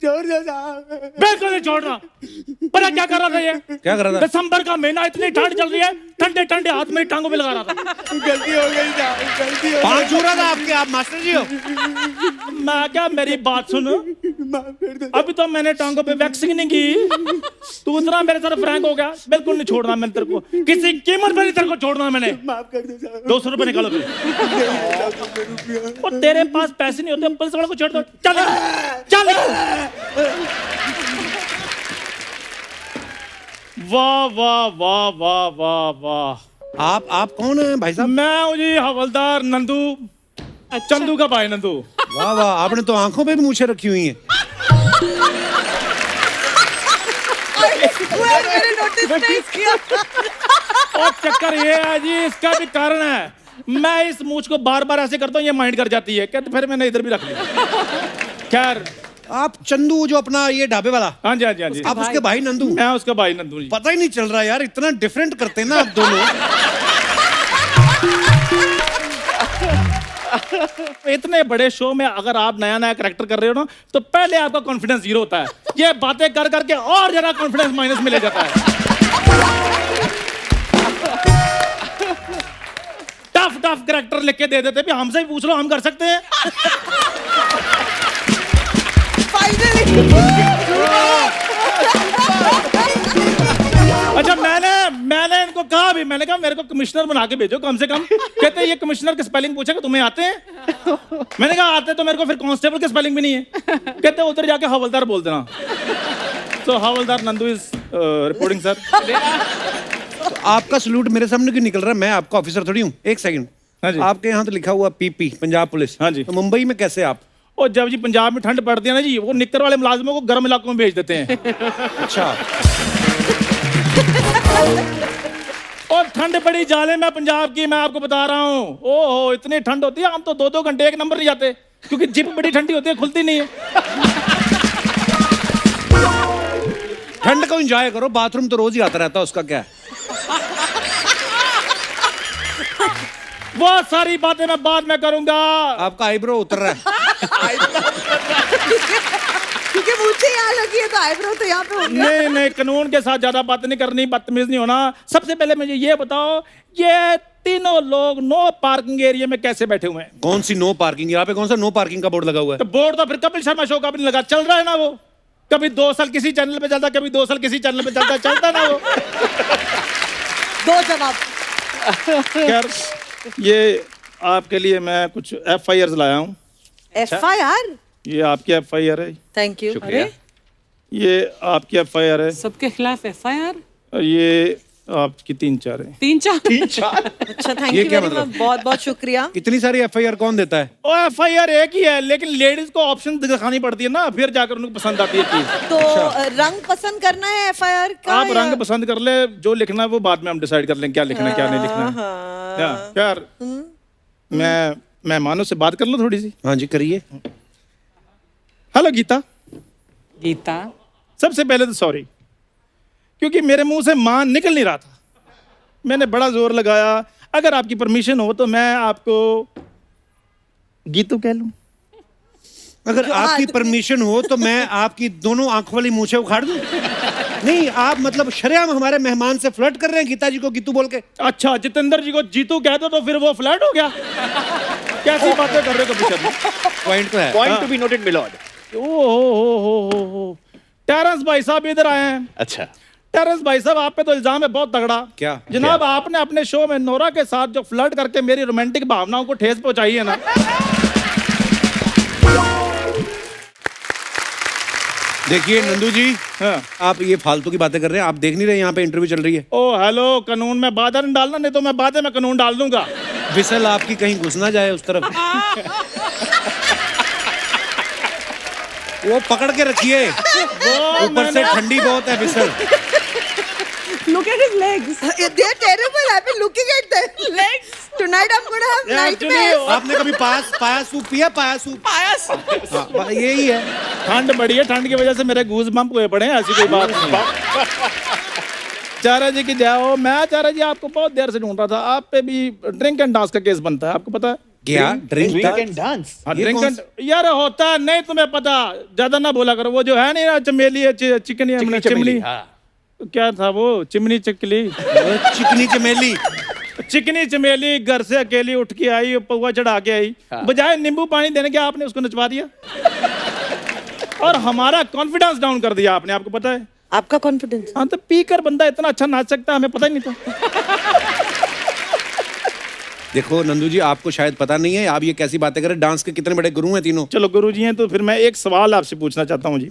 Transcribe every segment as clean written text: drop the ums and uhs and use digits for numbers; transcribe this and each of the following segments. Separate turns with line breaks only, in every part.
छोड़ दो साहब।
बिल्कुल नहीं छोड़ रहा। पता क्या कर रहा था ये?
क्या कर रहा था?
दिसंबर का महीना, इतनी ठंड चल रही है, ठंडे ठंडे हाथ में टांगों पे लगा रहा था।
गलती हो गई साहब, गलती हो
पांच छू रहा था आपके, आप मास्टर जी हो?
मैं क्या, मेरी बात सुन,
गई। माफ कर दो।
अभी तो मैंने टांगों पे वैक्सिंग नहीं की, तू इतना मेरे साथ फ्रैंक हो गया। बिल्कुल नहीं छोड़ना मैंने तेरे को, किसी कीमत पर नहीं तेरे को छोड़ना मैंने।
माफ कर दो साहब।
200 रुपए निकालो फिर। और तेरे पास पैसे नहीं होते, पुलिस वालों को छोड़ दो। चल चल। वाह वाह वाह वाह वाह वाह।
आप कौन है भाई साहब?
मैं हूँ जी हवलदार नंदू, चंदू का भाई नंदू।
वाह वाह, आपने तो आंखों पे भी मूछें रखी हुई हैं।
मैंने नोटिस नहीं किया।
और चक्कर ये है जी, इसका भी कारण है, मैं इस मूछ को बार बार ऐसे करता हूँ, ये माइंड कर जाती है, कहते फिर मैंने इधर भी रख लिया। खैर,
आप चंदू जो अपना ये ढाबे वाला,
हाँ जी हाँ जी हाँ जी,
आप उसके भाई नंदू?
मैं उसका भाई नंदू जी।
पता ही नहीं चल रहा यार, इतना डिफरेंट करते हैं ना आप दोनों।
इतने बड़े शो में अगर आप नया नया कैरेक्टर कर रहे हो ना, तो पहले आपका कॉन्फिडेंस जीरो होता है, ये बातें कर करके और जरा कॉन्फिडेंस माइनस में ले जाता है। टफ टफ कैरेक्टर लिख के दे देते भी, हमसे ही पूछ लो, हम कर सकते हैं। अच्छा, मैंने इनको कहा भी, मैंने कहा मेरे को कमिश्नर बना के भेजो कम से कम। कहते ये कमिश्नर के स्पेलिंग पूछेगा, तुम्हें आते हैं? मैंने कहा आते तो मेरे को फिर कांस्टेबल के स्पेलिंग भी नहीं है। कहते उधर जाके हवलदार बोल देना। तो हवलदार नंदू इज रिपोर्टिंग सर।
तो आपका सलूट मेरे सामने क्यों निकल रहा है? मैं आपका ऑफिसर थोड़ी हूँ। एक सेकंड,
हाँ जी।
आपके यहाँ तो लिखा हुआ पीपी, पंजाब पुलिस।
हाँ जी।
तो मुंबई में कैसे आप?
और जब जी पंजाब में ठंड पड़ती है ना जी, वो निक्कर वाले मुलाजिमों को गर्म इलाकों में भेज देते हैं।
अच्छा,
और ठंड बड़ी जाले में पंजाब की, मैं आपको बता रहा हूँ। ओहो, इतनी ठंड होती है, हम तो 2-2 घंटे एक नंबर नहीं जाते, क्योंकि जिप बड़ी ठंडी होती है, खुलती नहीं है।
ठंड को एंजॉय करो, बाथरूम तो रोज ही आता रहता है, उसका क्या है?
वो सारी बातें मैं बाद में करूंगा।
आपका आईब्रो उतर रहा है।
क्योंकि मुझे यहाँ लगी है तो आईब्रो तो यहाँ पे हो गया।
नहीं, कानून के साथ ज्यादा बात नहीं करनी, बदतमीज नहीं होना। सबसे पहले मुझे ये बताओ, ये तीनों लोग नो पार्किंग एरिया में कैसे बैठे हुए हैं?
कौन सी नो पार्किंग? यहाँ पे कौन सा नो पार्किंग का बोर्ड लगा हुआ है?
तो बोर्ड तो फिर कपिल शर्मा शो का भी नहीं लगा, चल रहा है ना वो। कभी 2 साल किसी चैनल पे चलता, कभी 2 साल किसी चैनल पे चलता, चलता ना वो।
2 जवाब।
खैर, ये आपके लिए मैं कुछ FIR लाया हूँ।
FIR?
ये आपकी FIR है,
थैंक यू।
शुक्रिया।
ये आपकी FIR है,
सबके खिलाफ FIR?
ये आपकी 3-4 है।
3-4?
अच्छा, थैंक
ये
यू
क्या
वेरी
मतलब?
मच, बहुत बहुत शुक्रिया।
इतनी सारी एफआईआर कौन देता है?
ओ FIR एक ही है, लेकिन लेडीज को ऑप्शन दिखानी पड़ती है ना, फिर जाकर उनको पसंद आती है चीज।
तो रंग पसंद करना है FIR का?
आप रंग पसंद कर ले, जो लिखना है वो बाद में हम डिसाइड कर लेंगे, क्या लिखना है क्या नहीं लिखना है। यार, मैं मेहमानों से बात कर लूं थोड़ी सी?
हाँ जी, करिए।
हेलो गीता।
गीता?
सबसे पहले तो सॉरी, क्योंकि मेरे मुंह से मान निकल नहीं रहा था। मैंने बड़ा जोर लगाया। अगर आपकी परमिशन हो तो मैं आपको गीतू कह लूं?
अगर आपकी परमिशन हो तो मैं आपकी दोनों आंखों वाली मूछें उखाड़ दूं? नहीं, आप मतलब शरेआम हमारे मेहमान से फ्लर्ट कर रहे हैं, गीता जी को गीतू बोल के।
अच्छा, जितेंद्र जी को जीतू कह दो तो फिर वो फ्लर्ट हो गया? कैसी बातें कर रहे हो कभी सर?
पॉइंट तो है।
Point to be noted milord.
ओ टेरेंस भाई साहब इधर आए हैं।
अच्छा,
टेरेंस भाई साहब, आप पे तो इल्जाम है बहुत तगड़ा।
क्या?
जनाब, आपने अपने शो में नोरा के साथ जो फ्लर्ट करके मेरी रोमांटिक भावनाओं को ठेस पहुंचाई है ना।
देखिए नंदू जी,
हाँ।
आप ये फालतू की बातें कर रहे हैं। आप देख नहीं रहे यहाँ पे इंटरव्यू चल रही है?
ओ हेलो, कानून में बाधा नहीं डालना, नहीं तो मैं बाधे में कानून डाल दूंगा।
विसल आपकी कहीं घुस ना जाए उस तरफ। वो पकड़ के रखिए, ऊपर से ठंडी बहुत है whistle.
Look at his legs.
They are terrible. I've been looking at their legs. Tonight I'm going to have nightmares.
आपने कभी पाया सूप पिया? पाया सूप?
पायस?
हाँ, यही है।
ठंड बड़ी है, ठंड की वजह से मेरे गूज बम्प हुए पड़े हैं, ऐसी कोई बात नहीं। चारा जी की जाओ। मैं चारा जी आपको बहुत देर से ढूंढ रहा था। आप पे भी ड्रिंक एंड डांस का केस बनता है, आपको पता है?
क्या ड्रिंक
Drink and dance.
हाँ,
ये
drink
कौन
and- यार होता नहीं तुम्हें पता, ज्यादा ना बोला करो। वो जो है नहीं चमेली है, चिकनी
चिकनी
चिमनी,
चमेली, हाँ।
क्या था वो, चिमनी चिकली,
चिकनी चमेली।
चिकनी चमेली घर से अकेली उठ के आई, पौवा चढ़ा के आई, बजाय नींबू पानी देने के आपने उसको नचवा दिया और हमारा कॉन्फिडेंस डाउन कर दिया आपने, आपको पता है।
आपका कॉन्फिडेंस?
हाँ, तो पीकर बंदा इतना अच्छा नाच सकता है, हमें पता ही नहीं था।
देखो नंदू जी, आपको शायद पता नहीं है, आप ये कैसी बातें कर रहे हैं। डांस के कितने बड़े गुरु हैं तीनों।
चलो गुरु जी हैं तो फिर मैं एक सवाल आपसे पूछना चाहता हूँ जी।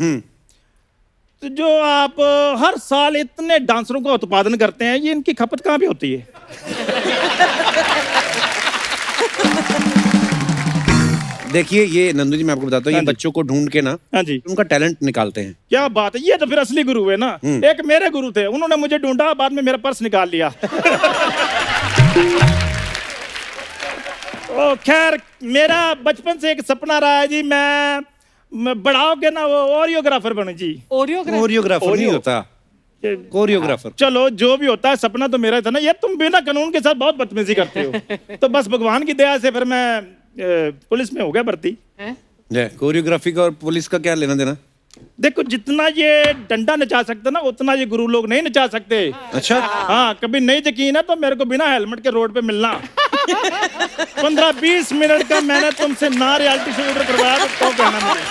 तो जो आप हर साल इतने डांसरों का उत्पादन करते हैं, ये इनकी खपत कहाँ पे होती है?
देखिए ये नंदू जी, मैं आपको बताता हूँ, ये
हाँ जी।
बच्चों को ढूंढ के ना
हाँ जी,
उनका टैलेंट निकालते हैं।
क्या बात है, ये तो फिर असली गुरु है ना। एक मेरे गुरु थे, उन्होंने मुझे ढूंढा, बाद में मेरा पर्स निकाल लिया। ओ खैर, मेरा बचपन से एक सपना रहा है जी, मैं बड़ा होके ना वो ओरियोग्राफर बनूं जी।
कोरियोग्राफर नहीं होता, कोरियोग्राफर।
चलो जो भी होता है, सपना तो मेरा था ना। ये तुम बिना कानून के साथ बहुत बदतमीजी करते हो। तो बस भगवान की दया से फिर मैं पुलिस में हो गया भर्ती।
कोरियोग्राफी का और पुलिस का क्या लेना देना?
देखो, जितना ये डंडा नचा सकते ना, उतना ये गुरु लोग नहीं नचा सकते।
अच्छा,
हाँ, कभी नहीं यकीन है तो मेरे को बिना हेलमेट के रोड पे मिलना। 15-20 मिनट का मैंने तुमसे ना रियलिटी शो ऑर्डर करवाया तो कहना मुझे।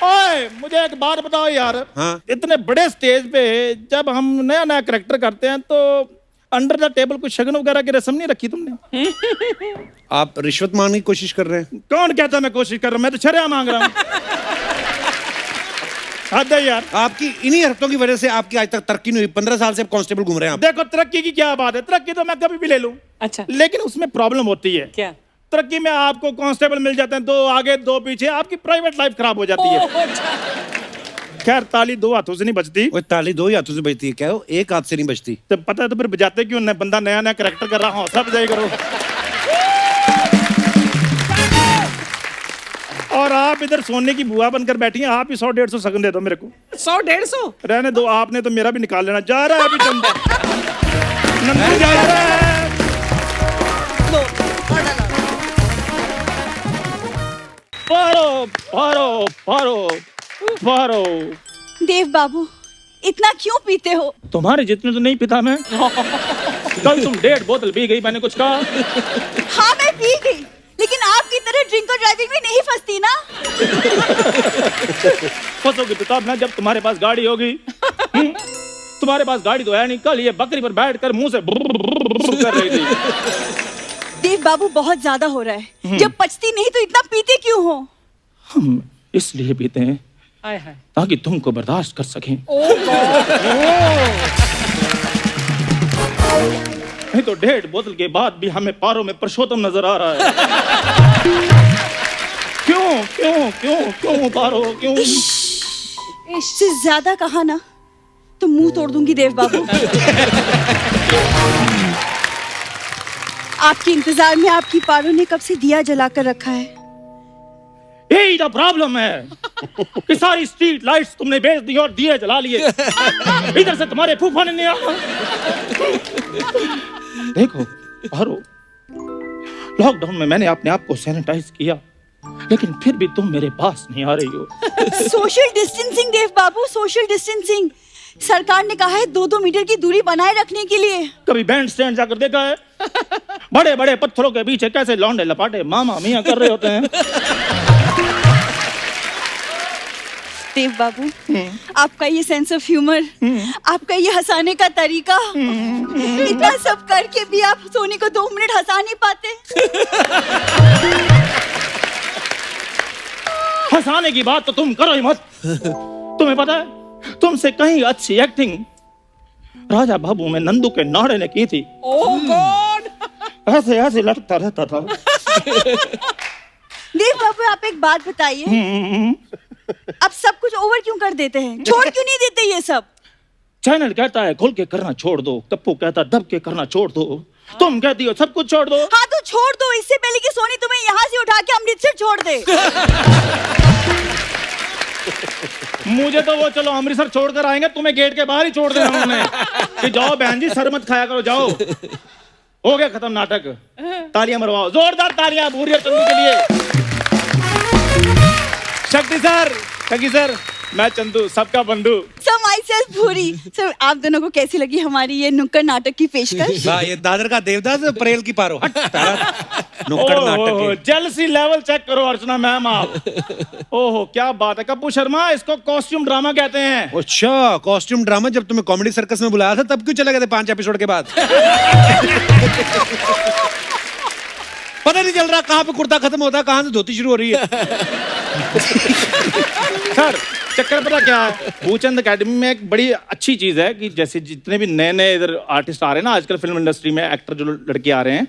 ओए, मुझे एक बात बताओ यार।
हाँ।
इतने बड़े स्टेज पे जब हम नया नया करेक्टर करते हैं तो अंडर द टेबल कुछ शगन वगैरह की रस्म नहीं रखी तुमने?
आप रिश्वत मांगने की कोशिश कर रहे हैं?
कौन कहता मैं कोशिश कर रहा हूँ? मैं तो शर्या मांग रहा हूँ। हद है यार।
आपकी इन्हीं हरकतों की वजह से आपकी आज तक तरक्की नहीं हुई। 15 साल से आप कांस्टेबल घूम रहे हैं आप।
देखो, तरक्की की क्या बात है, तरक्की तो मैं कभी भी ले लूं,
अच्छा,
लेकिन उसमें प्रॉब्लम होती है।
क्या?
तरक्की में आपको कांस्टेबल मिल जाते हैं, 2 आगे 2 पीछे, आपकी प्राइवेट लाइफ खराब हो जाती है। खैर, ताली 2 हाथों से नहीं बजती।
वो ताली 2 ही हाथों से बजती है, क्या हो, एक हाथ से नहीं बजती।
तो पता है तो फिर बजाते क्यों नहीं? बंदा नया नया करेक्टर कर रहा, हौसला बजाई करो। और आप इधर सोने की बुआ बनकर बैठी हैं, आप ही 100-150 शगन दे दो मेरे को।
100-150?
रहने दो, आपने तो मेरा भी निकाल लेना। जा रहा है अभी चंदा, नंदू जा रहा है।
लो, और डालो।
पारो पारो पारो पारो।
देव बाबू, इतना क्यों पीते हो?
तुम्हारे जितने तो नहीं पीता मैं। कल तुम 1.5 बोतल पी गई, मैंने कुछ कहा?
हाँ, मैं पी गई, लेकिन आपकी तरह ड्रिंक और ड्राइविंग में नहीं फंसती ना।
फंसोगी तो तब ना जब तुम्हारे पास गाड़ी होगी। तुम्हारे पास गाड़ी तो है नहीं। कल ये बकरी पर बैठकर मुंह से कर रही थी।
देव बाबू, बहुत ज्यादा हो रहा है। जब पचती नहीं तो इतना पीते क्यों हो?
हम इसलिए पीते हैं
हाय हाय।
ताकि तुमको बर्दाश्त कर सकें। नहीं तो 1.5 बोतल के बाद भी हमें पारों में पुरुषोत्तम नजर आ रहा है। क्यों क्यों क्यों क्यों पारो क्यों?
इससे ज्यादा कहा ना तो मुंह तोड़ दूंगी देव बाबू। आपके इंतजार में आपकी पारो ने कब से दिया जलाकर रखा है।
यही तो प्रॉब्लम है कि सारी स्ट्रीट लाइट्स तुमने बेच दी और दिए जला लिए। इधर से तुम्हारे फूफा ने नहीं आना। देखो पारो, लॉकडाउन में मैंने अपने आप को सैनिटाइज किया, लेकिन फिर भी तुम मेरे पास नहीं आ रही हो।
सोशल डिस्टेंसिंग देव बाबू, सोशल डिस्टेंसिंग। सरकार ने कहा है 2-2 मीटर की दूरी बनाए रखने के लिए।
कभी बैंड स्टैंड जाकर देखा है? बड़े बड़े पत्थरों के पीछे कैसे लौंडे लपाटे मामा मियां कर रहे होते हैं।
देव बाबू, आपका ये सेंस ऑफ ह्यूमर, आपका ये हंसाने का तरीका, इतना सब करके भी आप सोनी को 2 मिनट हंसा नहीं पाते।
हंसाने की बात तो तुम करो ही मत। तुम्हें पता है, तुमसे कहीं अच्छी एक्टिंग राजा बाबू में नंदू के नाड़े ने की थी।
ओह गॉड।
ऐसे ऐसे लटकता रहता था।
देव बाबू, आप एक बात बताइए, आप सब कुछ ओवर क्यों कर देते हैं? छोड़ क्यों नहीं देते ये सब?
चैनल कहता है खोल के करना छोड़ दो, टप्पू कहता है दब के करना छोड़ दो, तुम कहती हो सब कुछ छोड़ दो।
हाँ तो छोड़ दो, इससे पहले कि सोनी तुम्हें यहाँ से उठा के अमृतसर छोड़ दे।
मुझे तो वो चलो अमृतसर छोड़कर आएंगे, तुम्हें गेट के बाहर ही छोड़ देना उन्होंने कि जाओ बहन जी, सर मत खाया करो, जाओ। हो गया खत्म नाटक। तालियां मरवाओ, जोरदार तालियां भूरी और चंदू के लिए। शक्ति सर, मैं चंदू, सबका बंधु।
सर माई सेल्फ भूरी। सर आप दोनों को कैसी लगी हमारी ये नुक्कड़ नाटक की पेशकश?
वाह, ये दादर का देवदास परेल की पारो। हट, नुक्कड़ नाटक है।
जेलसी लेवल चेक करो अर्चना मैम आप। ओहो क्या बात है कप्पू शर्मा, इसको कॉस्ट्यूम ड्रामा कहते हैं।
अच्छा, कॉस्ट्यूम ड्रामा। जब तुम्हें कॉमेडी सर्कस में बुलाया था तब क्यों चले गए थे 5 एपिसोड के बाद? पता नहीं चल रहा कहाँ पे कुर्ता खत्म होता है, कहाँ से धोती शुरू हो रही है।
सर चक्कर पता क्या है, भूचंद एकेडमी में एक बड़ी अच्छी चीज है कि जैसे जितने भी नए नए इधर आर्टिस्ट आ रहे हैं ना आजकल फिल्म इंडस्ट्री में, एक्टर जो लड़के आ रहे हैं,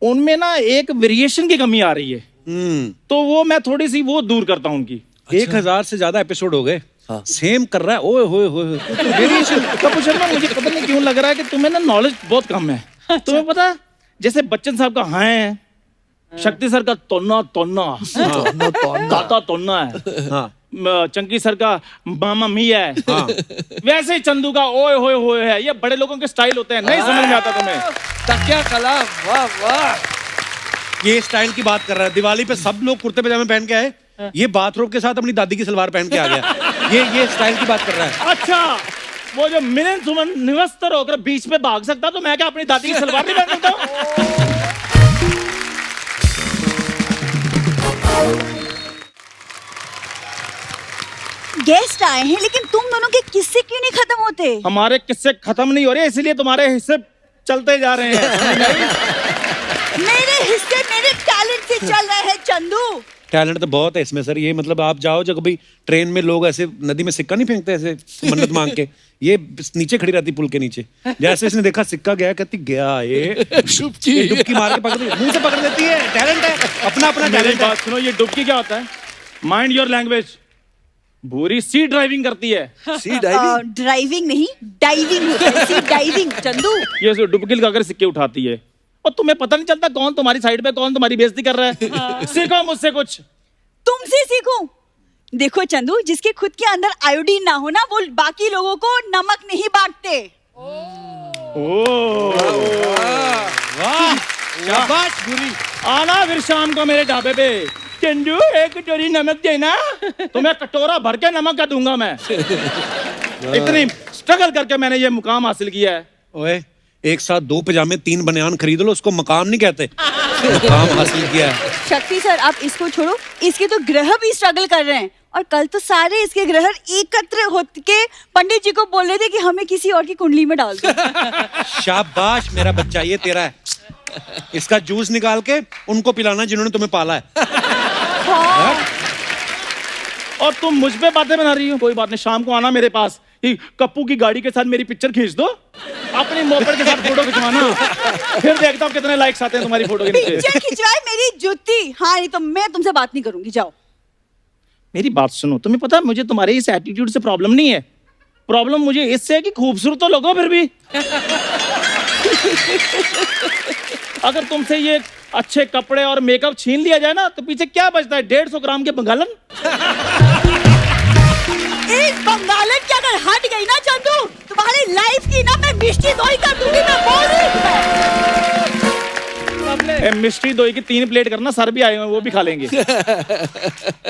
उनमें ना एक वेरिएशन की कमी आ रही है। तो वो मैं थोड़ी सी वो दूर करता हूँ उनकी।
1000 से ज्यादा एपिसोड हो गए, सेम कर रहा है। ओए होए होए, वेरिएशन।
कपूर शर्मा मुझे पता नहीं क्यों लग रहा है कि तुम्हें ना नॉलेज बहुत कम है। तुम्हें पता है जैसे बच्चन साहब का हाँ है, शक्ति सर का तोन्ना ताता तोन्ना है, चंकी सर का मामा मी है, वैसे ही चंदू का ओए होए होए है। ये बड़े लोगों के स्टाइल होते हैं, नहीं समझ में आता तुम्हें।
तकिया कला, वाह वाह।
ये स्टाइल की बात कर रहा है। दिवाली पे सब लोग कुर्ते पजामे पहन के आए, ये बाथरोब के साथ अपनी दादी की सलवार पहन के आ गया। ये स्टाइल की बात कर रहा है।
अच्छा, वो जो मिलन सुमन निवस्तर होकर बीच में भाग सकता तो मैं क्या अपनी दादी की सलवार नहीं पहन सकता हूं?
गेस्ट आए हैं लेकिन तुम दोनों के किस्से क्यों नहीं खत्म होते?
हमारे किस्से खत्म नहीं हो रहे, इसलिए तुम्हारे हिस्से चलते जा रहे हैं।
मेरे हिस्से मेरे टैलेंट से चल रहे हैं चंदू।
टैलेंट तो बहुत है इसमें सर। ये मतलब आप जाओ जब कभी ट्रेन में लोग ऐसे नदी में सिक्का नहीं फेंकते ऐसे मन्नत मांग के, ये नीचे खड़ी रहती पुल के नीचे, जैसे इसने देखा सिक्का गया कहती गया, ये डुबकी मार के पकड़ मुंह से पकड़ लेती है। टैलेंट है, अपना अपना टैलेंट।
बात सुनो, ये डुबकी क्या होता है? Mind your language. भूरी सी ड्राइविंग करती है।
Sea diving?
ड्राइविंग नहीं, डाइविंग होता है। Sea diving Chandu.
ये डुबकी लगाकर सिक्के उठाती है और तुम्हें पता नहीं चलता कौन तुम्हारी साइड पे कौन तुम्हारी बेइज्जती कर रहा है। सीखो मुझसे कुछ।
तुमसे सीखूं? देखो चंदू, जिसके खुद के अंदर आयोडीन ना हो ना, वो बाकी लोगों को नमक नहीं बांटते।
वाह, शाबाश भूरी।
आना फिर शाम को मेरे ढाबे पे। चंदू एक कटोरी नमक देना, तुम्हें कटोरा भर के नमक का दूंगा मैं। इतनी स्ट्रगल करके मैंने ये मुकाम हासिल किया है।
ओए, एक साथ 2 पजामे 3 बनियान खरीद लो, उसको मकाम नहीं कहते, मुकाम हासिल किया है।
शक्ति सर आप इसको छोड़ो, इसके तो ग्रह भी स्ट्रगल कर रहे हैं और कल तो सारे इसके ग्रह एकत्र होके पंडित जी को बोल रहे थे कि हमें किसी और की कुंडली में डाल दो।
शाबाश मेरा बच्चा, ये तेरा है। इसका जूस निकाल के उनको पिलाना जिन्होंने तुम्हें पाला है।
हाँ।
और तुम मुझ पे बातें बना रही हो। कोई बात नहीं, शाम को आना मेरे पास, कप्पू की गाड़ी के साथ मेरी पिक्चर खींच दो, अपनी मोपेड के साथ फोटो खिंचवाना, फिर देखता हूँ कितने लाइक्स आते हैं तुम्हारी फोटो के नीचे।
पिक्चर खिंचवाए मेरी जूती। हाँ नहीं तो मैं तुमसे बात नहीं करूंगी, जाओ।
मेरी बात सुनो, तुम्हें पता है मुझे तुम्हारे इस एटीट्यूड से प्रॉब्लम नहीं है। प्रॉब्लम मुझे इससे है कि खूबसूरत तो लोगो फिर भी। अगर तुमसे ये अच्छे कपड़े और मेकअप छीन लिया जाए ना तो पीछे क्या बचता है? 150 ग्राम के बंगालन।
एक बंगालन की अगर हट गई ना चंदू, तुम्हारी लाइफ की ना मैं मिष्टी दोई कर दूंगी। मैं बोल रही हूं।
मिष्टी दोई की 3 प्लेट करना, सर भी आए हुए वो भी खा लेंगे।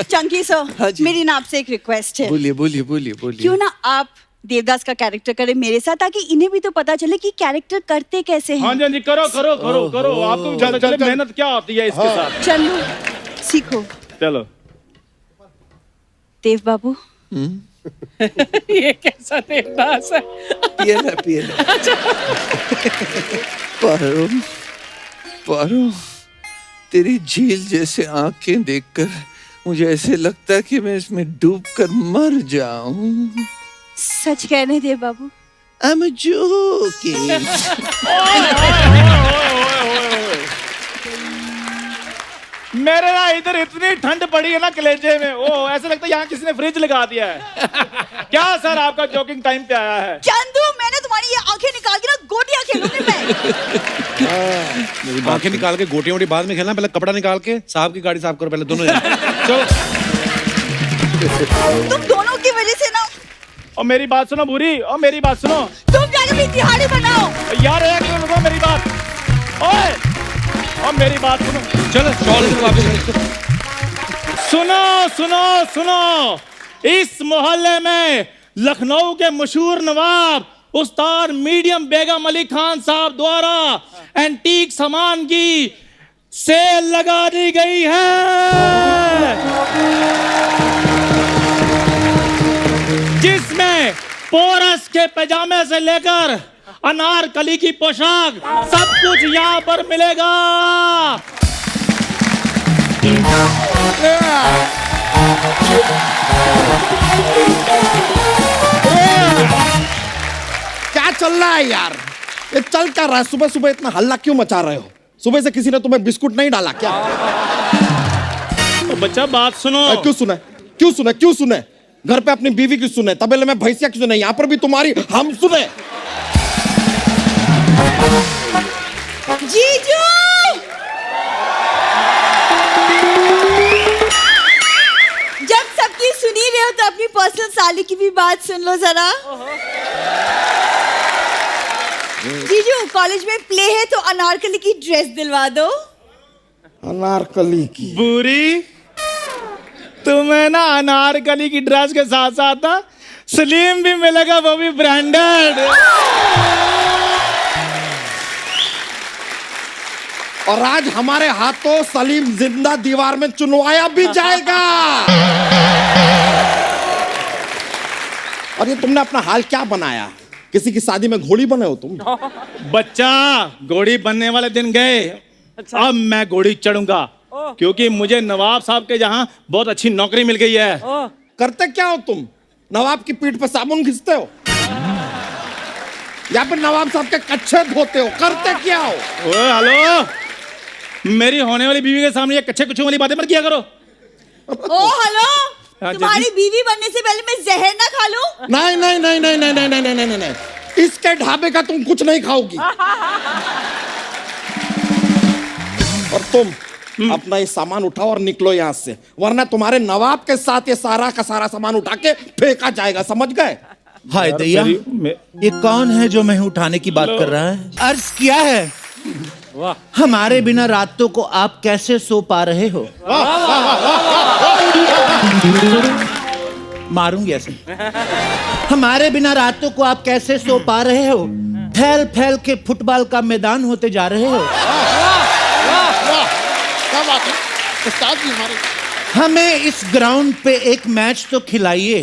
चंकी सर, मेरी ना आपसे एक रिक्वेस्ट है।
बोलिए बोलिए बोलिए बोलिए।
क्यों ना आप देवदास का कैरेक्टर करें मेरे साथ, ताकि इन्हें भी तो पता चले कि कैरेक्टर करते कैसे हैं।
हाँ जी, हाँ जी, करो करो करो करो। आपको ज्यादा चले मेहनत क्या होती है इसके साथ।
चंदू सीखो।
चलो
देव बाबू।
ये कैसा देवदास है? पिए ना। पारो पारो, तेरी झील जैसे आंखें देखकर मुझे ऐसे लगता है कि मैं इसमें डूबकर मर जाऊं।
सच कह रहे देव बाबू?
I'm joking.
मेरे ना इधर इतनी ठंड पड़ी है ना कलेजे में, ओ ऐसा लगता है यहाँ किसी ने फ्रिज लगा दिया है। क्या सर आपका जोकिंग टाइम पे आया है?
चंदू मैंने तुम्हारी ये आंखें निकाल के ना गोटियां खेलूंगी मैं।
आंखें निकाल के गोटियां वोटी बाद में खेलना, पहले कपड़ा निकाल के साहब की गाड़ी साफ करो पहले दोनों जने। चलो।
तुम दोनों की वजह से ना।
और मेरी बात सुनो भूरी, और मेरी बात सुनो।
तुम जाके भी तिहाड़ी बनाओ।
यार एक मिनट रुको मेरी बात। ओए और मेरी बात सुनो,
चलो शॉल वापस।
सुनो सुनो सुनो, इस मोहल्ले में लखनऊ के मशहूर नवाब उस्ताद मीडियम बेगम अली खान साहब द्वारा एंटीक सामान की सेल लगा दी गई है, जिसमें पोरस के पैजामे से लेकर अनारकली की पोशाक सब कुछ यहाँ पर मिलेगा।
क्या चल रहा है यार? ये चल क्या रहा है? सुबह सुबह इतना हल्ला क्यों मचा रहे हो? सुबह से किसी ने तुम्हें बिस्कुट नहीं डाला क्या?
तो बच्चा बात सुनो।
क्यों सुने? क्यों सुने? क्यों सुने? घर पे अपनी बीवी की सुने, तबेले में भैंसिया की सुने, यहाँ पर भी तुम्हारी हम सुने।
जीजू जब सबकी सुनी रहे हो तो अपनी पर्सनल साली की भी बात सुन लो जरा। जीजू कॉलेज में प्ले है तो अनारकली की ड्रेस दिलवा दो।
अनारकली की?
बुरी, तुम्हें ना अनारकली की ड्रेस के साथ साथ ना सलीम भी मिलेगा, वो भी ब्रांडेड।
और आज हमारे हाथों सलीम जिंदा दीवार में चुनवाया भी जाएगा। और ये तुमने अपना हाल क्या बनाया? किसी की शादी में घोड़ी बने हो तुम?
बच्चा घोड़ी बनने वाले दिन गए, अब मैं घोड़ी चढ़ूंगा, क्योंकि मुझे नवाब साहब के जहां बहुत अच्छी नौकरी मिल गई है।
करते क्या हो तुम? नवाब की पीठ पे साबुन घिसते हो या फिर नवाब साहब के कच्छे धोते हो? करते क्या हो?
ओए हेलो, मेरी होने वाली बीवी के सामने ये कच्चे कुछ वाली बातें मत किया करो।
ओ हेलो,
हाँ,
तुम्हारी बीवी बनने से पहले मैं जहर ना खा लूं?
नहीं नहीं नहीं नहीं नहीं नहीं नहीं नहीं नहीं नहीं, इसके ढाबे का तुम कुछ नहीं खाओगी। और तुम अपना ये सामान उठाओ और निकलो यहाँ से, वरना तुम्हारे नवाब के साथ ये सारा का सारा सामान उठा के फेंका जाएगा, समझ गए?
हाय दैया, ये कौन है जो मैं उठाने की बात कर रहा है? अर्ज किया है, हमारे बिना रातों को आप कैसे सो पा रहे हो? मारूंगी ऐसे। हमारे बिना रातों को आप कैसे सो पा रहे हो? फैल फैल के फुटबॉल का मैदान होते जा रहे हो।
क्या बात है उस्ताद जी हमारे?
हमें इस ग्राउंड पे एक मैच तो खिलाइए,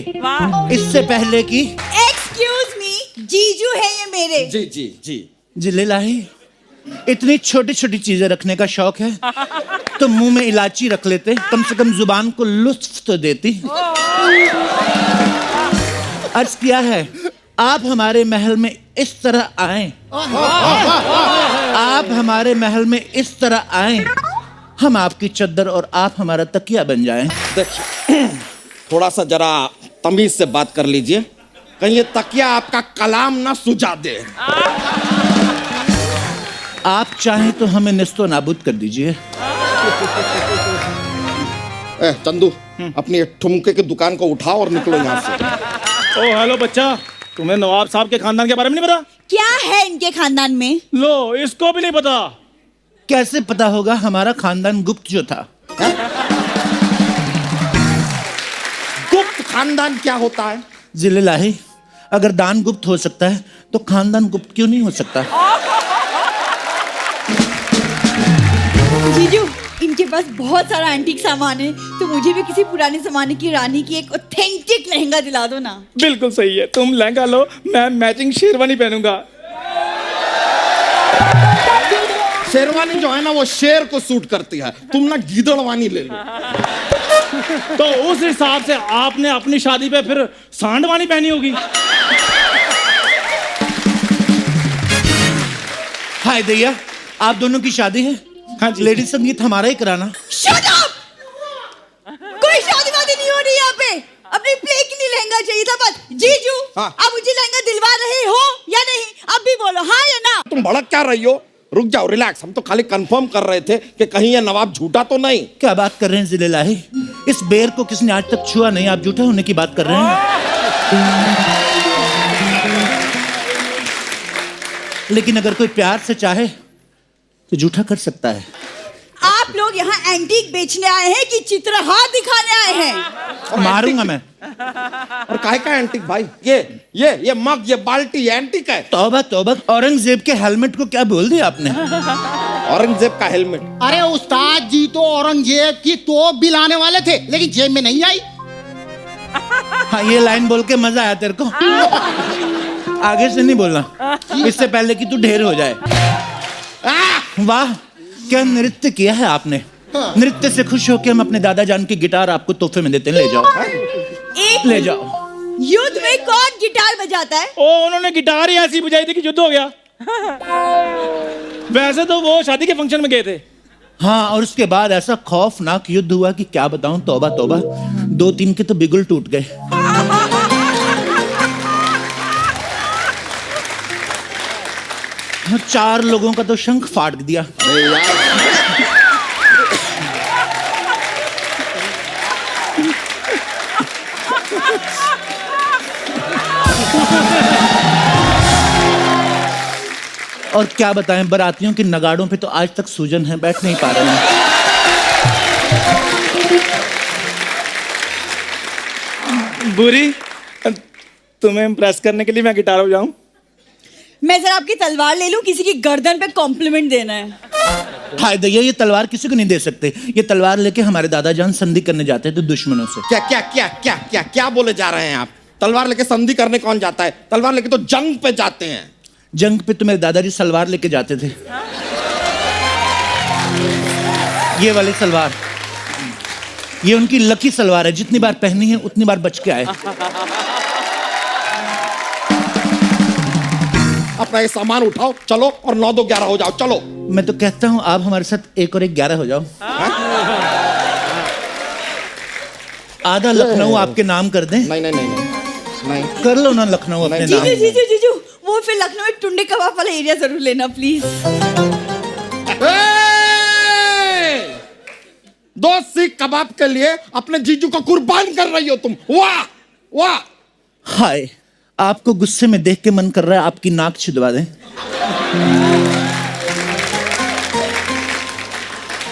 इससे पहले कि।
एक्सक्यूज मी, जीजू है ये मेरे।
जी जी जी।
जिलेलाही, इतनी छोटी छोटी चीजें रखने का शौक है तो मुंह में इलायची रख लेते, कम से कम जुबान को लुत्फ तो देती। अर्ज किया है, आप हमारे महल में इस तरह आए, आप हमारे महल में इस तरह आए, हम आपकी चद्दर और आप हमारा तकिया बन जाएं।
देखिए, थोड़ा सा जरा तमीज से बात कर लीजिए, कहीं ये तकिया आपका कलाम ना सुझा दे।
आप चाहें तो हमें निस्तो नाबूद कर दीजिए।
चंदू, अपनी ठुमके की दुकान को उठाओ और निकलो यहाँ से।
ओ हेलो बच्चा, तुम्हें नवाब साहब के खानदान के बारे में नहीं पता?
क्या है इनके खानदान में?
लो, इसको भी नहीं पता।
कैसे पता होगा? हमारा खानदान गुप्त जो था।
गुप्त खानदान क्या होता है?
जिलेलाही, अगर दान गुप्त हो सकता है तो खानदान गुप्त क्यों नहीं हो सकता?
जीजू, इनके पास बहुत सारा एंटीक सामान है, तो मुझे भी किसी पुराने जमाने की रानी की एक ऑथेंटिक लहंगा दिला दो ना।
बिल्कुल सही है, तुम लहंगा लो, मैं मैचिंग शेरवानी पहनूंगा।
शेरवानी जो है ना वो शेर को सूट करती है, तुम ना गीदड़वानी ले लो।
तो उस हिसाब से आपने अपनी शादी पे फिर सांडवानी पहनी होगी।
हाय दैया, आप दोनों की शादी है?
हाँ जी।
लेडीज संगीत हमारा ही कराना।
Shut up! कोई शादी वादी नहीं हो रही यहाँ पे। अपनी प्ले के लिए लहंगा चाहिए था बस। जीजू,
हाँ।
आप मुझे लहंगा दिलवा रहे हो या नहीं? अब भी बोलो हाँ या ना।
तुम भड़क क्या रही हो? रुक जाओ, रिलैक्स, हम तो खाली कंफर्म कर रहे थे कि कहीं ये नवाब झूठा तो नहीं।
क्या बात कर रहे हैं जिलेलाही? इस बेर को किसने आज तक छुआ नहीं, आप झूठा होने की बात कर रहे हैं। लेकिन अगर कोई प्यार से चाहे तो झूठा कर सकता है।
आप लोग यहाँ एंटीक बेचने आए हैं कि चित्रहार दिखाने आए हैं?
मारूंगा मैं।
और काहे का एंटिक भाई? ये मग, ये बाल्टी एंटिक है।
तौबा तौबा, औरंगजेब के हेलमेट को क्या बोल दिया आपने?
औरंगजेब का हेलमेट?
अरे उस्ताद जी तो औरंगजेब की तोप भी लाने वाले थे, लेकिन जेब में नहीं आई।
हाँ, ये लाइन बोल के मजा आया तेरे को? आगे से नहीं बोलना, इससे पहले कि तू ढेर हो जाए। वाह, क्या नृत्य किया है आपने। नृत्य से खुश होकर हम अपने दादा जान की गिटार आपको तोहफे में देते हैं। ले जाओ, ले जाओ।
युद्ध में कौन गिटार बजाता है?
ओ, उन्होंने गिटार ही ऐसी बजाई थी कि युद्ध हो गया। वैसे तो वो शादी के फंक्शन में गए थे।
हाँ, और उसके बाद ऐसा खौफनाक युद्ध हुआ कि क्या बताऊं। तौबा तौबा, 2-3 के तो बिगुल टूट गए। हाँ, 4 लोगों का तो शंख फाड़ दिया। और क्या बताएं, बारातियों के नगाड़ों पे तो आज तक सूजन है, बैठ नहीं पा रहे हैं।
बुरी, तुम्हें इम्प्रेस करने के लिए मैं गिटार बजाऊं?
मैं जरा आपकी तलवार ले लूं, किसी की गर्दन पे कॉम्प्लीमेंट देना है।
हाय दैया, ये तलवार किसी को नहीं दे सकते। ये तलवार लेके हमारे दादा जान संधि करने जाते थे दुश्मनों से।
क्या क्या क्या क्या क्या क्या बोले जा रहे हैं आप? तलवार लेके संधि करने कौन जाता है? तलवार लेके तो जंग पे जाते हैं।
जंग पे तो मेरे दादाजी सलवार लेके जाते थे। ये वाली सलवार, ये उनकी लकी सलवार है। जितनी बार पहनी है उतनी बार बच के आए।
अपना ये सामान उठाओ, चलो, और 9-2-11 हो जाओ, चलो।
मैं तो कहता हूँ आप हमारे साथ 1 और 1 11 हो जाओ। आधा लखनऊ आपके नाम कर दें।
नहीं नहीं नहीं नहीं, नहीं।
कर लो ना लखनऊ अपने नाम।
जीजू जीजू जीजू, वो फिर लखनऊ में टुंडे कबाब वाला एरिया जरूर लेना प्लीज।
2 सीख कबाब के लिए अपने जीजू को कुर्बान कर रही हो तुम। वाह वाह।
हाय, आपको गुस्से में देख के मन कर रहा है आपकी नाक छिदवा दें।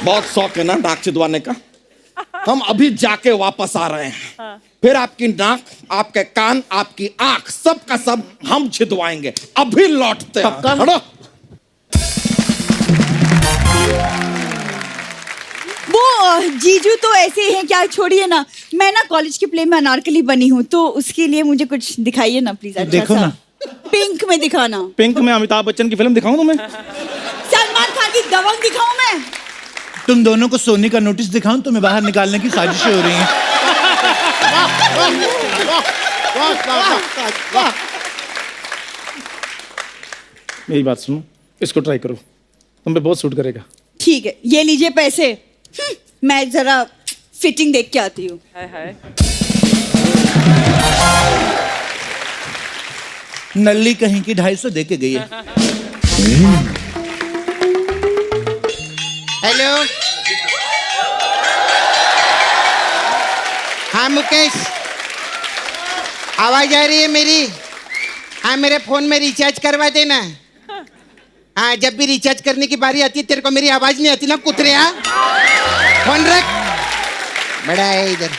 बहुत शौक है ना नाक छिदवाने का? हम अभी जाके वापस आ रहे हैं। फिर आपकी नाक, आपके कान, आपकी आंख, सब का सब हम छिदवाएंगे। अभी लौटते हैं।
पक्का?
हटो।
वो जीजू तो ऐसे ही हैं, क्या छोड़िए ना। मैं ना कॉलेज के प्ले में अनारकली बनी हूँ, तो उसके लिए मुझे कुछ दिखाइए ना प्लीज। अच्छा
देखो ना।
पिंक में दिखाना।
पिंक में अमिताभ बच्चन की फिल्म दिखाऊं तुम्हें?
सलमान खान की दबंग दिखाऊं मैं?
तुम दोनों को सोनी का नोटिस दिखाऊं? तुम्हें बाहर निकालने की साजिशें हो रही हैं।
मेरी बात सुनो, इसको ट्राई करो, तुम पे बहुत सूट करेगा।
ठीक है, ये लीजिए पैसे। मैं जरा फिटिंग देख के आती हूँ।
नल्ली कहीं की 250 दे के गई है।
हेलो, हाँ मुकेश, आवाज आ रही है मेरी? हाँ, मेरे फोन में रिचार्ज करवा देना। हाँ, जब भी रिचार्ज करने की बारी आती है तेरे को मेरी आवाज नहीं आती ना कुतरिया। फोन रख, बड़ा है इधर।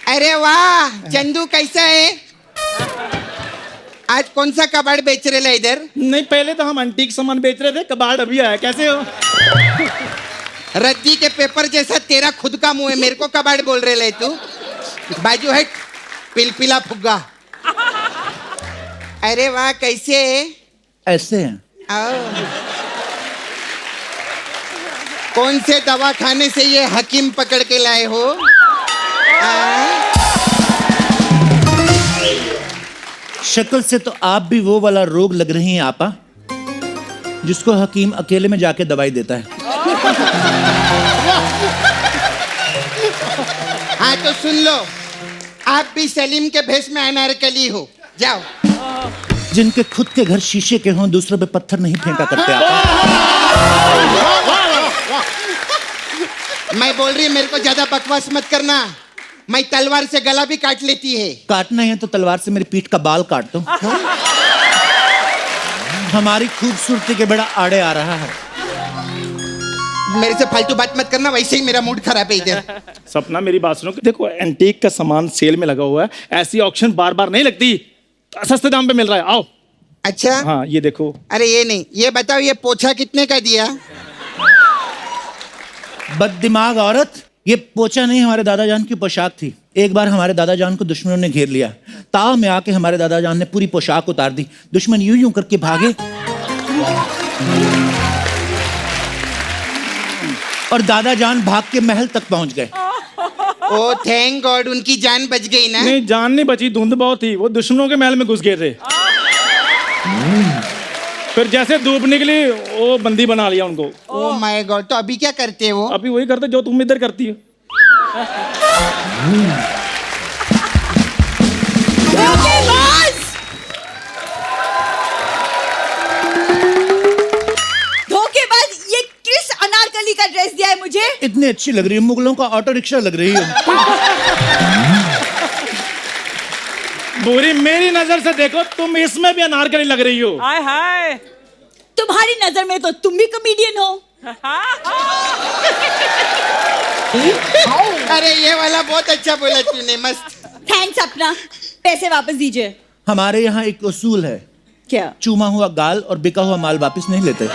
अरे वाह, चंदू कैसा है? आज कौन सा कबाड़ बेच रहे ला इधर?
नहीं, पहले तो हम एंटीक सामान बेच रहे थे, कबाड़ अभी आया। कैसे हो?
रद्दी के पेपर जैसा तेरा खुद का मुंह है, मेरे को कबाड़ बोल रहे ले तू? बाजू हट, पिलपिला फुग्गा। अरे वाह, कैसे है?
ऐसे हैं।
कौन से दवाखाने से ये हकीम पकड़ के लाए हो?
शक्ल से तो आप भी वो वाला रोग लग रही हैं आपा, जिसको हकीम अकेले में जाके दवाई देता है।
हाँ तो सुन लो, आप भी सलीम के भेष में अनारकली हो। जाओ।
जिनके खुद के घर शीशे के हों, दूसरों पे पत्थर नहीं फेंका करते आप।
मैं बोल रही हूँ, मेरे को ज्यादा बकवास मत करना। मैं तलवार से गला भी काट लेती है।
काटना है तो तलवार से मेरी पीठ का बाल काट दो। हमारी खूबसूरती के बड़ा आड़े आ रहा है।
मेरे से फालतू बात मत करना, वैसे ही मेरा मूड खराब है इधर।
सपना मेरी बात सुनो, देखो एंटीक का सामान सेल में लगा हुआ है, ऐसी ऑक्शन बार बार नहीं लगती, सस्ते दाम पे मिल रहा है, आओ।
अच्छा
हाँ ये देखो।
अरे ये नहीं, ये बताओ ये पोछा कितने का दिया?
बददिमाग औरत, ये पोछा नहीं हमारे दादाजान की पोशाक थी। एक बार हमारे दादाजान को दुश्मनों ने घेर लिया, ताव में आके हमारे दादाजान ने पूरी पोशाक उतार दी। दुश्मन यूं यूं करके भागे और दादाजान भाग के महल तक पहुंच गए।
ओ थैंक गॉड, उनकी जान बच गई ना।
नहीं जान नहीं बची, धुंध बहुत थी, वो दुश्मनों के महल में घुस गए थे। फिर जैसे धूप निकली वो बंदी बना लिया उनको।
ओ माय गॉड, तो अभी क्या करते हो?
अभी वही करते जो तुम इधर करती हो।
धोखेबाज, ये किस अनारकली का ड्रेस दिया है मुझे?
इतनी अच्छी लग रही है, मुगलों का ऑटो रिक्शा लग रही है।
बुरी मेरी नजर से देखो, तुम इसमें भी अनारकली लग रही हो।
हाय हाय।
तुम्हारी नजर में तो तुम भी कॉमेडियन हो।
अरे ये वाला बहुत अच्छा बोला तूने, मस्त।
थैंक्स अपना, पैसे वापस दीजिए।
हमारे यहाँ एक उसूल है,
क्या?
चूमा हुआ गाल और बिका हुआ माल वापस नहीं लेते।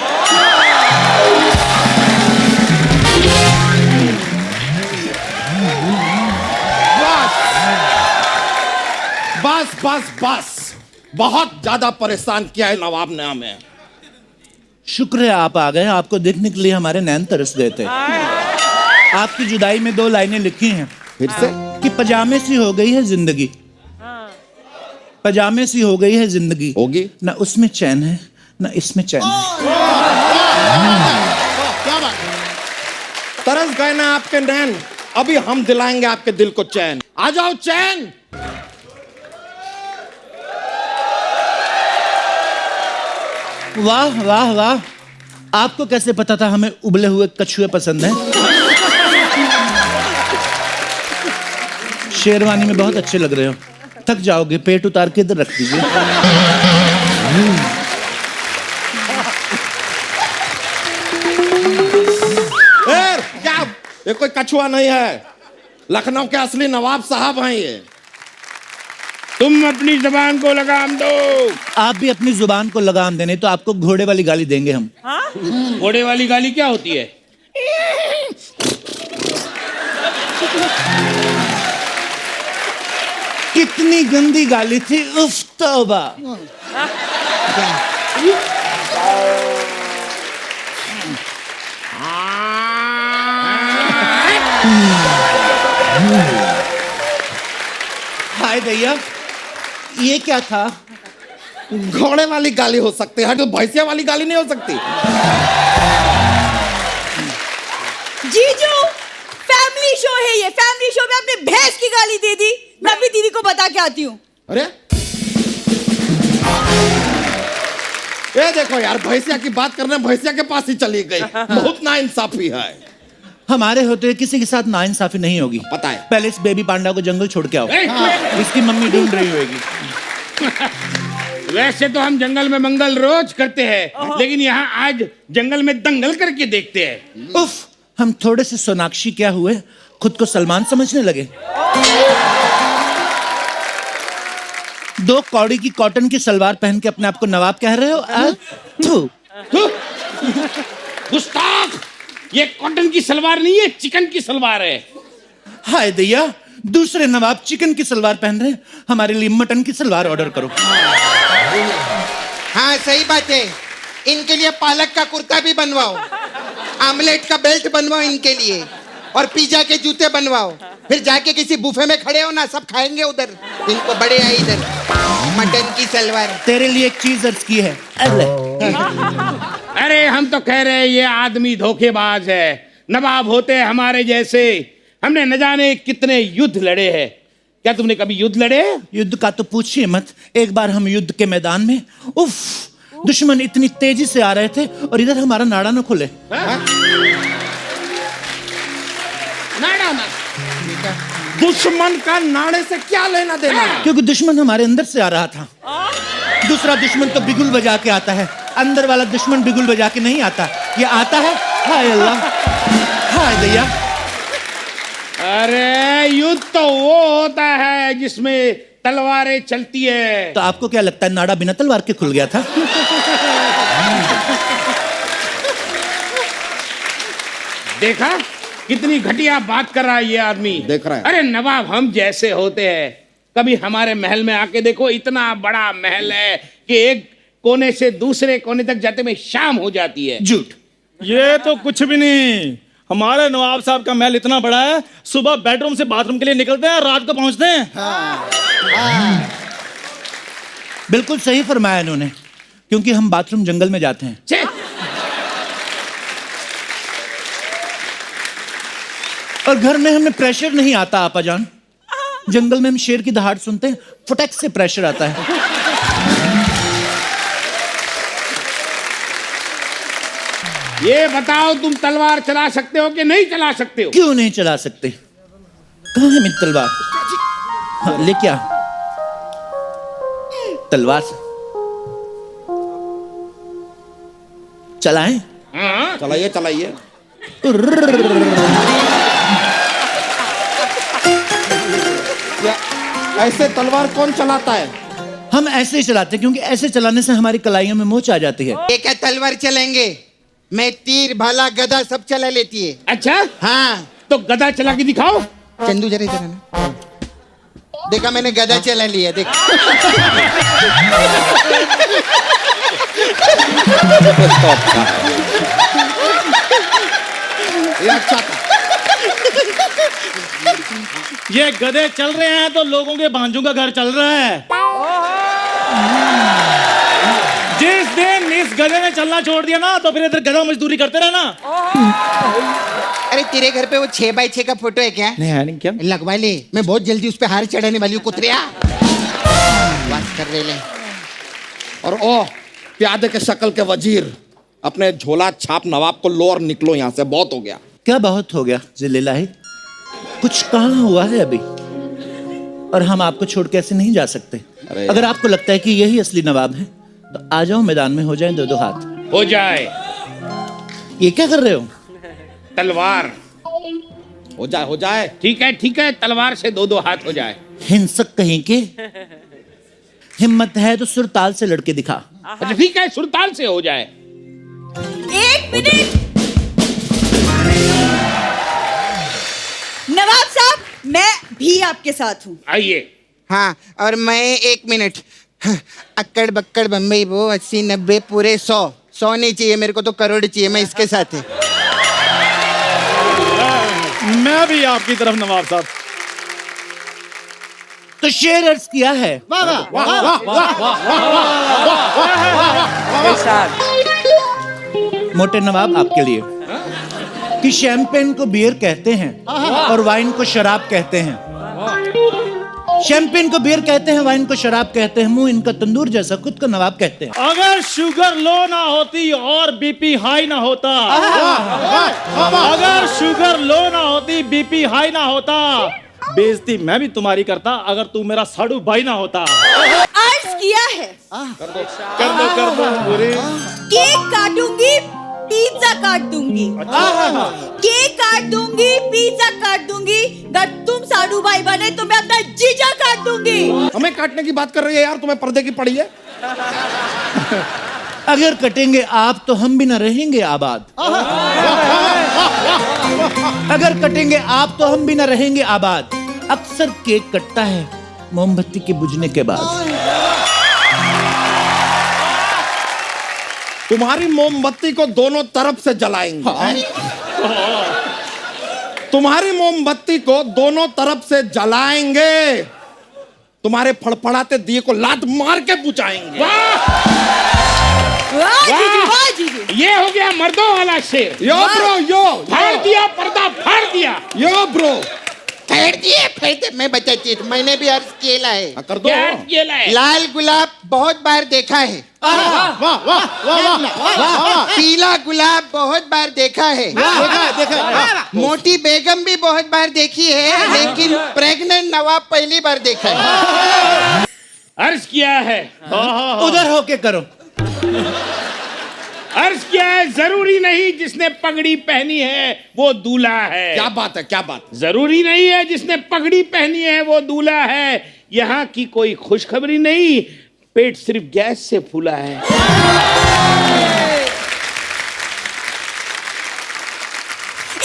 बस बस बस, बहुत ज्यादा परेशान किया है नवाब ने हमें।
शुक्र है आप आ गए, आपको देखने के लिए हमारे नैन तरस गए थे। आपकी जुदाई में 2 लाइनें लिखी हैं
फिर से
कि पजामे सी हो गई है जिंदगी, पजामे सी हो गई है जिंदगी,
होगी
ना उसमें चैन है ना इसमें चैन है।
तरस गए ना आपके नैन, अभी हम दिलाएंगे आपके दिल को चैन। आ जाओ चैन।
वाह वाह वाह, आपको कैसे पता था हमें उबले हुए कछुए पसंद हैं? शेरवानी में बहुत अच्छे लग रहे हो। थक जाओगे, पेट उतार के इधर रख दीजिए।
क्या ये कोई कछुआ नहीं है, लखनऊ के असली नवाब साहब हैं ये।
तुम अपनी जबान को लगाम दो।
आप भी अपनी जुबान को लगाम देने तो आपको घोड़े वाली गाली देंगे हम।
घोड़े वाली गाली क्या होती है?
कितनी गंदी गाली थी, उफ तौबा। हाय दैया, ये क्या था?
घोड़े वाली गाली हो सकती है, तो भैंसिया वाली गाली नहीं हो सकती।
जीजू, फैमिली शो है ये, फैमिली शो में आपने भैंस की गाली दे दी। मैं भी दीदी को बता के आती हूँ।
अरे ये देखो यार, भैंसिया की बात करने भैंसिया के पास ही चली गई। बहुत नाइंसाफी है।
हमारे होते किसी के साथ नाइंसाफी नहीं होगी,
पता है।
पहले इस बेबी पांडा को जंगल छोड़ के आओ, इसकी मम्मी ढूंढ रही होगी।
वैसे तो हम जंगल में मंगल रोज करते हैं, लेकिन यहाँ आज जंगल में दंगल करके देखते हैं।
उफ, हम थोड़े से सोनाक्षी क्या हुए, खुद को सलमान समझने लगे। 2 कौड़ी की कॉटन की सलवार पहन के अपने आप को नवाब कह रहे हो?
गुस्ताख, ये कॉटन की सलवार नहीं है, चिकन की सलवार है।
हाय दैया, दूसरे नवाब चिकन की सलवार पहन रहे हैं, हमारे लिए मटन की सलवार ऑर्डर करो।
हाँ सही बात है, इनके लिए पालक का कुर्ता भी बनवाओ, आमलेट का बेल्ट बनवाओ इनके लिए, और पिज्जा के जूते बनवाओ। फिर जाके किसी बुफे में खड़े हो ना, सब खाएंगे उधर। इनको बड़े है इधर मटन की सलवार।
तेरे लिए एक चीज अर्ज की है।
अरे हम तो कह रहे हैं ये आदमी धोखेबाज है। नवाब होते हमारे जैसे, हमने न जाने कितने युद्ध लड़े हैं। क्या तुमने कभी युद्ध लड़े?
युद्ध का तो पूछिए मत। एक बार हम युद्ध के मैदान में, उफ, दुश्मन इतनी तेजी से आ रहे थे और इधर हमारा नाड़ा न खुले।
नाड़ा ना,
दुश्मन का नाड़े से क्या लेना देना?
क्योंकि दुश्मन हमारे अंदर से आ रहा था। दूसरा दुश्मन तो बिगुल बजा के आता है, अंदर वाला दुश्मन बिगुल बजा के नहीं आता। ये आता है, हाय अल्लाह। हाय दैया।
अरे युद्ध तो वो होता है जिसमें तलवारें चलती है।
तो आपको क्या लगता है नाड़ा बिना तलवार के खुल गया था?
देखा कितनी घटिया बात कर रहा है ये आदमी।
देख रहा है।
अरे नवाब हम जैसे होते हैं, कभी हमारे महल में आके देखो, इतना बड़ा महल है कि एक कोने से दूसरे कोने तक जाते में शाम हो जाती है।
झूठ।
ये तो कुछ भी नहीं, हमारे नवाब साहब का महल इतना बड़ा है, सुबह बेडरूम से बाथरूम के लिए निकलते हैं, रात को पहुंचते हैं।
बिल्कुल सही फरमाया इन्होंने, क्योंकि हम बाथरूम जंगल में जाते हैं।
छे!
और घर में हमें प्रेशर नहीं आता आपा जान। जंगल में हम शेर की दहाड़ सुनते हैं, फटक से प्रेशर आता है।
ये बताओ तुम तलवार चला सकते हो कि नहीं चला सकते हो?
क्यों नहीं चला सकते? कहाँ है मेरी तलवार? हाँ, ले क्या तलवार चलाएं?
हाँ?
चलाइए चलाइए। ऐसे तलवार कौन चलाता है?
हम ऐसे ही चलाते हैं, क्योंकि ऐसे चलाने से हमारी कलाइयों में मोच आ जाती है।
ये क्या तलवार चलेंगे? मैं तीर भाला गदा सब चला लेती है।
अच्छा,
हाँ,
तो गदा चला के दिखाओ।
चंदू जरा इधर आना। देखा मैंने गदा चला लिया, देख।
ये अच्छा था।
ये गधे चल रहे हैं तो लोगों के भांजों का घर चल रहा है। जिस दिन इस गधे ने चलना छोड़ दिया ना, तो फिर इधर गधा मजदूरी करते रहना।
अरे तेरे घर पे वो 6x6 का फोटो है क्या?
नहीं है नहीं, क्या
लगवा ले, मैं बहुत जल्दी उस पे हार चढ़ाने वाली हूँ। कुतरिया बात कर रहे ले।
और ओ प्यादे के शक्ल के वजीर, अपने झोला छाप नवाब को लो और निकलो यहाँ से, बहुत हो गया।
क्या बहुत हो गया जिलेलाही? कुछ कहाँ हुआ है अभी? और हम आपको छोड़ के ऐसे नहीं जा सकते।
अरे
अगर आपको लगता है कि यही असली नवाब है, तो आ जाओ मैदान में, हो जाए दो दो हाथ।
हो जाए।
ये क्या कर रहे हो?
तलवार
हो जाए हो जाए।
ठीक है, तलवार से दो दो हाथ हो जाए।
हिंसक कहीं के। हिम्मत है तो सुरताल से लड़के दिखा।
अच्छा ठीक है, सुरताल से हो जाए।
1 मिनट। नवाब साहब, मैं भी आपके साथ हूँ।
आइए।
हाँ, और मैं 1 मिनट। अक्कड़ बक्कड़ बम्बई वो 80 90 पूरे 100 नहीं चाहिए मेरे को, तो करोड़ चाहिए। मैं इसके साथ है।
मैं भी आपकी तरफ नवाब साहब।
तो शेर अर्ज किया है। मोटे नवाब आपके लिए कि शैंपेन को बियर कहते हैं और वाइन को शराब कहते हैं। शैंपेन को बियर कहते हैं, वाइन को शराब कहते हैं। मुंह इनका तंदूर जैसा, खुद को नवाब कहते हैं।
अगर शुगर लो ना होती और बीपी हाई ना होता, अगर शुगर लो ना होती, बीपी हाई ना होता, बेइज्जती मैं भी तुम्हारी करता अगर तू मेरा साड़ू भाई ना होता।
अर्ज किया है।
कर दो पूरी।
केक काटूंगी, पिज्जा काट दूंगी। केक काट दूंगी, पिज्जा काट दूंगी। अगर तुम साडू भाई बने तो मैं अपना जीजा काट दूंगी।
हमें काटने की बात कर रही है यार, तुम्हें पर्दे की पड़ी है।
अगर कटेंगे आप तो हम भी न रहेंगे आबाद। अगर कटेंगे आप तो हम भी न रहेंगे आबाद। अक्सर केक कटता है मोमबत्ती के बुझने के बाद।
तुम्हारी मोमबत्ती को दोनों तरफ से जलाएंगे। तुम्हारी मोमबत्ती को दोनों तरफ से जलाएंगे। तुम्हारे फड़फड़ाते दिए को लात मार के बुझाएंगे।
वाह जीजू, वाह जीजू।
ये हो गया मर्दों वाला शेर।
यो ब्रो यो,
फाड़ दिया पर्दा, फाड़ दिया।
यो ब्रो।
फेर दिए मैं बचाती हूँ। मैंने भी अर्ज किया है।
कर दो।
क्या किया है?
लाल गुलाब बहुत बार देखा है। पीला गुलाब बहुत बार देखा है। मोटी बेगम भी बहुत बार देखी है, लेकिन प्रेग्नेंट नवाब पहली बार देखा है।
अर्ज किया है।
उधर होके करो।
अर्ज किया है, जरूरी नहीं जिसने पगड़ी पहनी है वो दूल्हा है।
क्या बात है, क्या बात।
जरूरी नहीं है जिसने पगड़ी पहनी है वो दूल्हा है। यहाँ की कोई खुशखबरी नहीं, पेट सिर्फ गैस से फूला है।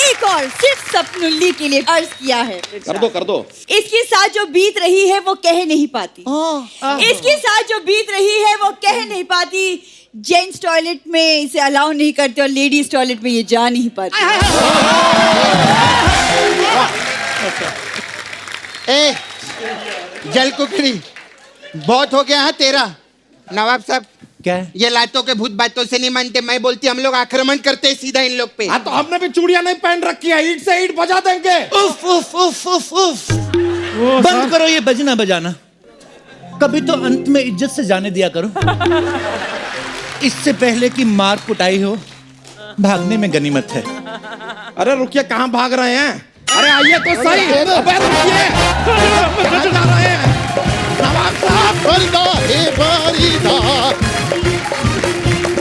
एक और सिर्फ सपनुल्ली के लिए अर्ज किया है।
कर दो, कर दो।
इसके साथ जो बीत रही है वो कह नहीं पाती। इसके साथ जो बीत रही है वो कह नहीं पाती। जेंट्स टॉयलेट में इसे अलाउ नहीं करते और लेडीज टॉयलेट में ये जा नहीं पाती।
ए जल कुकड़ी, बहुत हो गया है तेरा। नवाब साहब,
क्या है?
ये लातों के भूत बातों से नहीं मानते। मैं बोलती हम लोग आक्रमण करते हैं सीधा इन लोग पे।
हाँ तो हमने भी चूड़ियां नहीं पहन रखी है, ईट से ईट बजा देंगे।
उफ उफ उफ उफ उफ। बंद करो ये बजना बजाना, कभी तो अंत में इज्जत से जाने दिया करो। इससे पहले कि मार कुटाई हो, भागने में गनीमत है।
अरे रुकिए, कहाँ भाग रहे हैं? अरे आइए तो सही। अबे रुकिए, कहाँ जा रहे